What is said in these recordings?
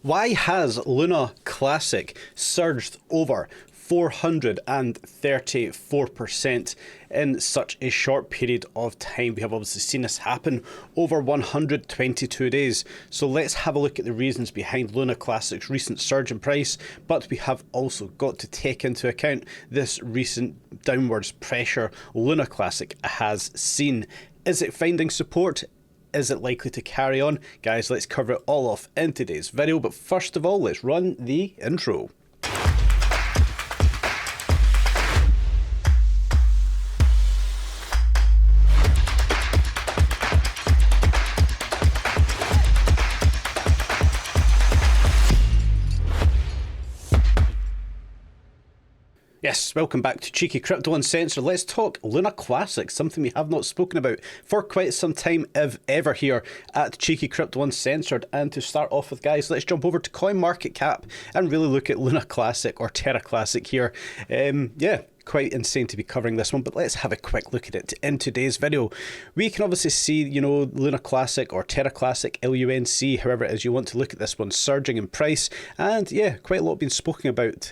Why has Luna Classic surged over 434% in such a short period of time? We have obviously seen this happen over 122 days. So let's have a look at the reasons behind Luna Classic's recent surge in price, but we have also got to take into account this recent downwards pressure Luna Classic has seen. Is it finding support? Is it likely to carry on? Guys, let's cover it all off in today's video, but first of all, let's run the intro. Yes, welcome back to Cheeky Crypto Uncensored. Let's talk Luna Classic, something we have not spoken about for quite some time, if ever, here at Cheeky Crypto Uncensored. And to start off with, guys, let's jump over to CoinMarketCap and really look at Luna Classic or Terra Classic here. Yeah, quite insane to be covering this one, but let's have a quick look at it in today's video. We can obviously see, you know, Luna Classic or Terra Classic, LUNC, however it is you want to look at this one, surging in price. And yeah, quite a lot been spoken about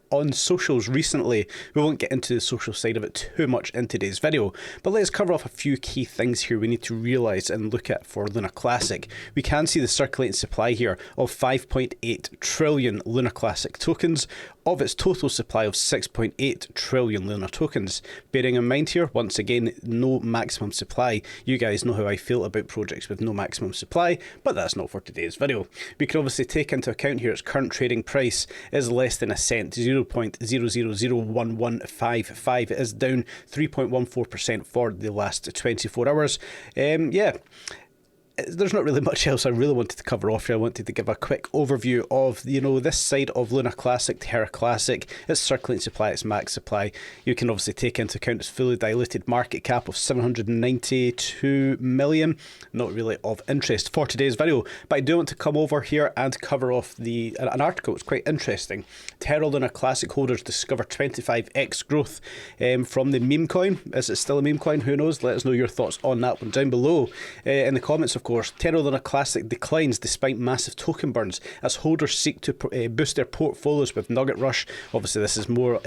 on socials recently. We won't get into the social side of it too much in today's video, but let's cover off a few key things here we need to realise and look at for Luna Classic. We can see the circulating supply here of 5.8 trillion Luna Classic tokens of its total supply of 6.8 trillion Luna tokens. Bearing in mind here, once again, no maximum supply. You guys know how I feel about projects with no maximum supply, but that's not for today's video. We can obviously take into account here its current trading price is less than a cent, 0.00011155. It is down 3.14% for the last 24 hours. Yeah. There's not really much else I really wanted to cover off here. I wanted to give a quick overview of, you know, this side of Luna Classic, Terra Classic, its circulating supply, its max supply. You can obviously take into account its fully diluted market cap of 792 million. Not really of interest for today's video, but I do want to come over here and cover off an article. It's quite interesting. Terra Luna Classic holders discover 25x growth from the meme coin. Is it still a meme coin? Who knows? Let us know your thoughts on that one down below in the comments, of course. Terra Luna Classic declines despite massive token burns as holders seek to boost their portfolios with Nugget Rush. Obviously, this is more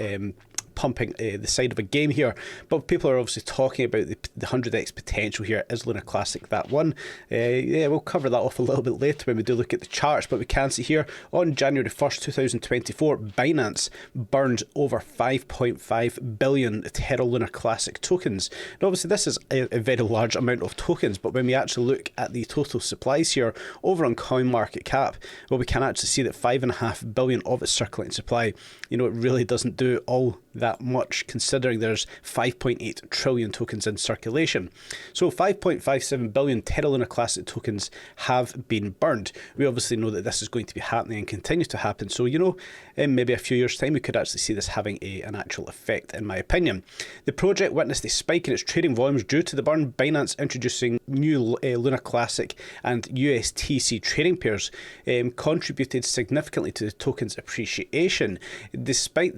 pumping the side of a game here, but people are obviously talking about the 100x potential here. Is Luna Classic that one? Yeah, we'll cover that off a little bit later when we do look at the charts, but we can see here on January 1st 2024 Binance burned over 5.5 billion Terra Luna Classic tokens. Now obviously this is a very large amount of tokens, but when we actually look at the total supplies here over on CoinMarketCap, well, we can actually see that 5.5 billion of its circulating supply, you know, it really doesn't do all that much considering there's 5.8 trillion tokens in circulation. So 5.57 billion Terra Luna Classic tokens have been burned. We obviously know that this is going to be happening and continues to happen. So, you know, in maybe a few years' time, we could actually see this having an actual effect, in my opinion. The project witnessed a spike in its trading volumes due to the burn. Binance introducing new Luna Classic and USTC trading pairs contributed significantly to the token's appreciation. Despite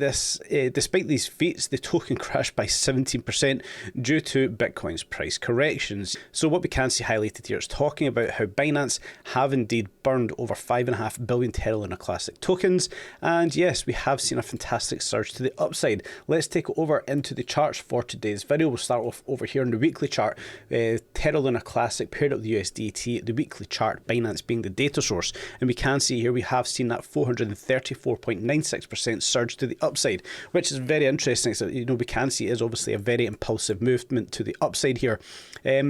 these feats, the token crashed by 17% due to Bitcoin's price corrections. So what we can see highlighted here is talking about how Binance have indeed burned over 5.5 billion Terra Luna Classic tokens, and yes, we have seen a fantastic surge to the upside. Let's take it over into the charts for today's video. We'll start off over here on the weekly chart. Terra Luna Classic paired up the USDT, the weekly chart, Binance being the data source, and we can see here we have seen that 434.96% surge to the upside, which is very interesting. So, you know, we can see it is obviously a very impulsive movement to the upside here.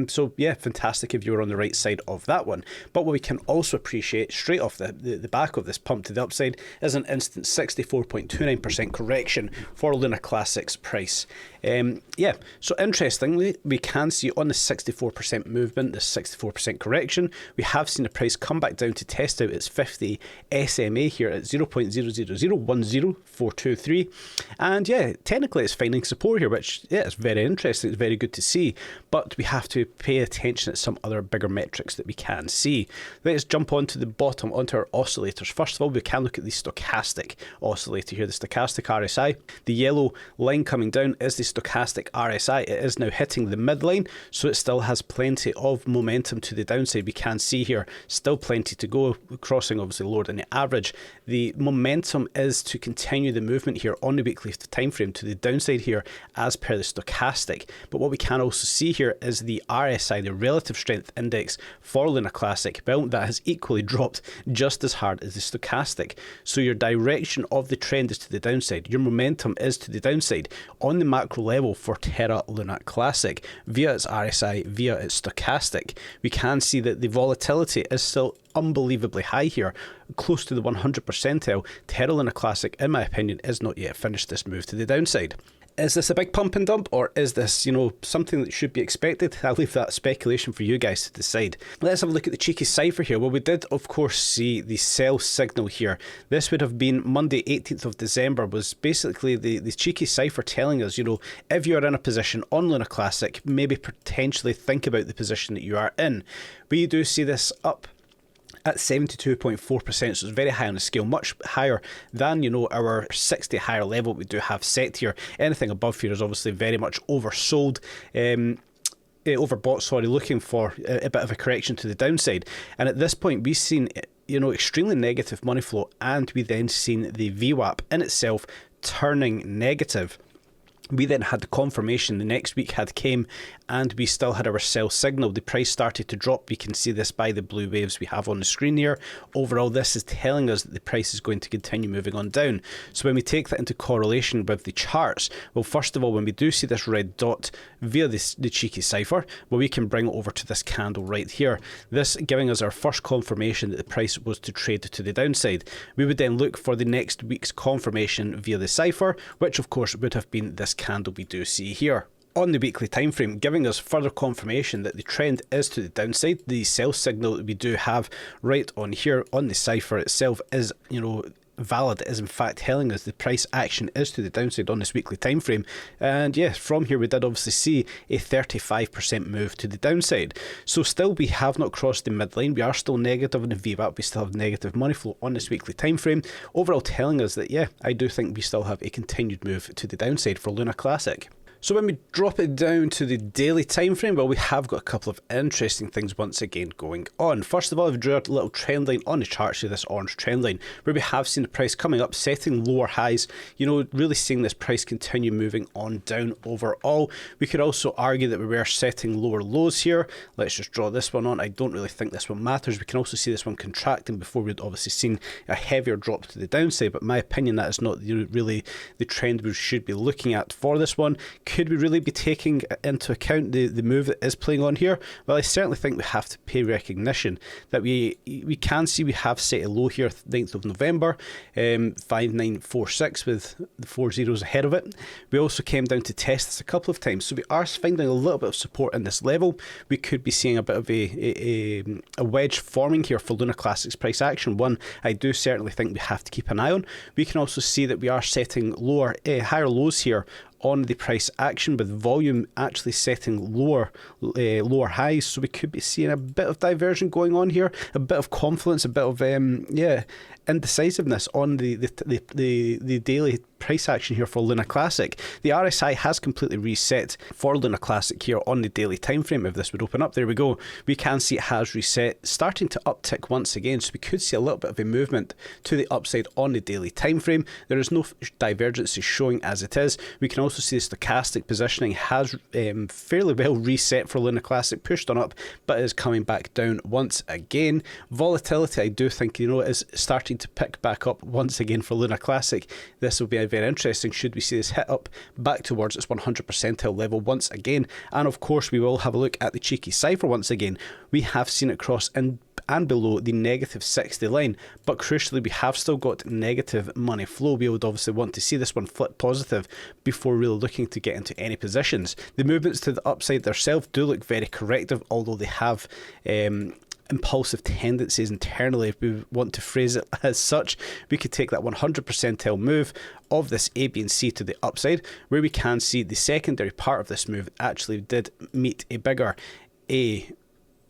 So yeah, fantastic if you were on the right side of that one. But what we can also appreciate straight off the back of this pump to the upside is an instant 64.29% correction for Luna Classic's price. Yeah, so interestingly, we can see on the 64% movement, this 64% correction, we have seen the price come back down to test out its 50 SMA here at 0.00010423. And yeah, yeah, technically it's finding support here, which, yeah, it's very interesting. It's very good to see. But we have to pay attention at some other bigger metrics that we can see. Let's jump onto the bottom, onto our oscillators. First of all, we can look at the stochastic oscillator here, the stochastic RSI. The yellow line coming down is the stochastic RSI. It is now hitting the midline, so it still has plenty of momentum to the downside. We can see here still plenty to go, crossing obviously lower than the average. The momentum is to continue the movement here on the weekly time frame to the downside here as per the stochastic. But what we can also see here is the RSI, the relative strength index for Lunar Classic. Well, that has equally dropped just as hard as the stochastic. So your direction of the trend is to the downside. Your momentum is to the downside on the macro level for Terra Lunar Classic via its RSI, via its stochastic. We can see that the volatility is still unbelievably high here, close to the 100 percentile. Terra Lunar Classic, in my opinion, is not yet finished this move to the downside. Is this a big pump and dump, or is this, something that should be expected? I'll leave that speculation for you guys to decide. Let's have a look at the cheeky cipher here. Well, we did, of course, see the sell signal here. This would have been Monday, 18th of December, was basically the cheeky cipher telling us, if you're in a position on Lunar Classic, maybe potentially think about the position that you are in. We do see this up at 72.4%, so it's very high on the scale, much higher than, our 60 higher level we do have set here. Anything above here is obviously very much oversold. Overbought, looking for a bit of a correction to the downside. And at this point, we've seen, extremely negative money flow, and we then seen the VWAP in itself turning negative. We then had the confirmation the next week had came, and we still had our sell signal. The price started to drop. We can see this by the blue waves we have on the screen here. Overall, this is telling us that the price is going to continue moving on down. So when we take that into correlation with the charts, well, first of all, when we do see this red dot via the cheeky cipher, well, we can bring it over to this candle right here. This giving us our first confirmation that the price was to trade to the downside. We would then look for the next week's confirmation via the cipher, which of course would have been this candle we do see here on the weekly time frame, giving us further confirmation that the trend is to the downside. The sell signal that we do have right on here on the cipher itself is, valid. It is in fact telling us the price action is to the downside on this weekly time frame. And yes, from here we did obviously see a 35% move to the downside. So still we have not crossed the midline. We are still negative in the VWAP. We still have negative money flow on this weekly time frame. Overall telling us that, yeah, I do think we still have a continued move to the downside for Lunar Classic. So when we drop it down to the daily time frame, well, we have got a couple of interesting things once again going on. First of all, I've drew a little trend line on the chart here, this orange trend line, where we have seen the price coming up, setting lower highs, really seeing this price continue moving on down overall. We could also argue that we were setting lower lows here. Let's just draw this one on. I don't really think this one matters. We can also see this one contracting before we'd obviously seen a heavier drop to the downside, but in my opinion, that is not really the trend we should be looking at for this one. Could we really be taking into account the move that is playing on here? Well, I certainly think we have to pay recognition that we can see we have set a low here, 9th of November, 5946 with the 4 zeros ahead of it. We also came down to test this a couple of times, so we are finding a little bit of support in this level. We could be seeing a bit of a wedge forming here for Lunar Classic's price action. One I do certainly think we have to keep an eye on. We can also see that we are setting higher lows here on the price action, with volume actually setting lower highs. So we could be seeing a bit of diversion going on here, a bit of confluence, a bit of indecisiveness on the daily price action here for Lunar Classic. The RSI has completely reset for Lunar Classic here on the daily time frame. If this would open up, there we go. We can see it has reset, starting to uptick once again. So we could see a little bit of a movement to the upside on the daily time frame. There is no divergence showing as it is. We can also see the stochastic positioning has fairly well reset for Lunar Classic, pushed on up, but is coming back down once again. Volatility, I do think, is starting to pick back up once again for Lunar Classic. This will be very interesting should we see this hit up back towards its 100 percentile level once again. And of course, we will have a look at the cheeky cipher once again. We have seen it cross in and below the negative 60 line, but crucially we have still got negative money flow. We would obviously want to see this one flip positive before really looking to get into any positions. The movements to the upside themselves do look very corrective, although they have impulsive tendencies internally, if we want to phrase it as such, we could take that 100 percentile move of this A, B and C to the upside, where we can see the secondary part of this move actually did meet a bigger A,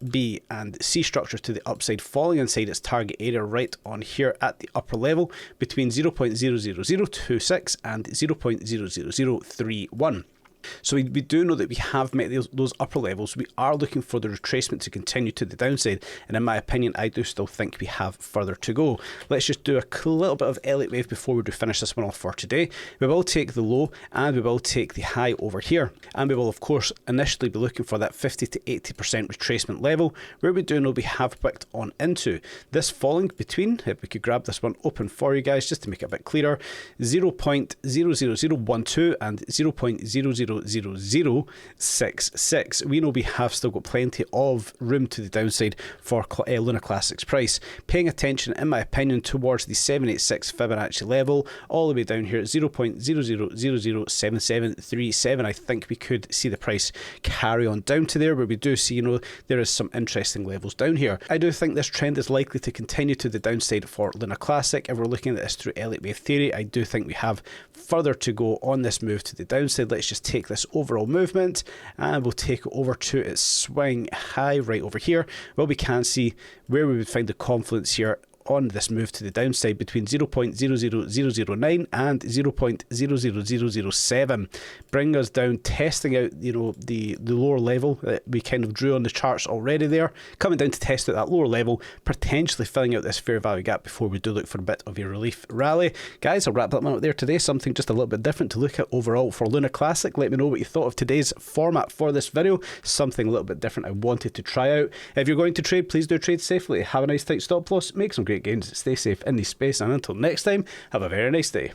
B and C structure to the upside, falling inside its target area right on here at the upper level between 0.00026 and 0.00031. So we do know that we have met those upper levels. We are looking for the retracement to continue to the downside, and in my opinion, I do still think we have further to go. Let's just do a little bit of Elliott wave before we do finish this one off for today. We will take the low and we will take the high over here, and we will of course initially be looking for that 50 to 80% retracement level, where we do know we have wicked on into. This falling between, if we could grab this one open for you guys just to make it a bit clearer, 0.00012 and 0.000066. We know we have still got plenty of room to the downside for Luna Classic's price. Paying attention, in my opinion, towards the 786 Fibonacci level, all the way down here at 0.00007737. I think we could see the price carry on down to there, where we do see, there is some interesting levels down here. I do think this trend is likely to continue to the downside for Luna Classic. If we're looking at this through Elliott wave theory, I do think we have further to go on this move to the downside. Let's just take this overall movement and we'll take it over to its swing high right over here. Well, we can see where we would find the confluence here on this move to the downside between 0.00009 and 0.00007, bring us down, testing out the lower level that we kind of drew on the charts already there, coming down to test out that lower level, potentially filling out this fair value gap before we do look for a bit of a relief rally. Guys, I'll wrap that one up there today. Something just a little bit different to look at overall for Luna Classic. Let me know what you thought of today's format for this video. Something a little bit different I wanted to try out. If you're going to trade, please do trade safely. Have a nice tight stop loss, make some great gains, stay safe in the space, and until next time, have a very nice day.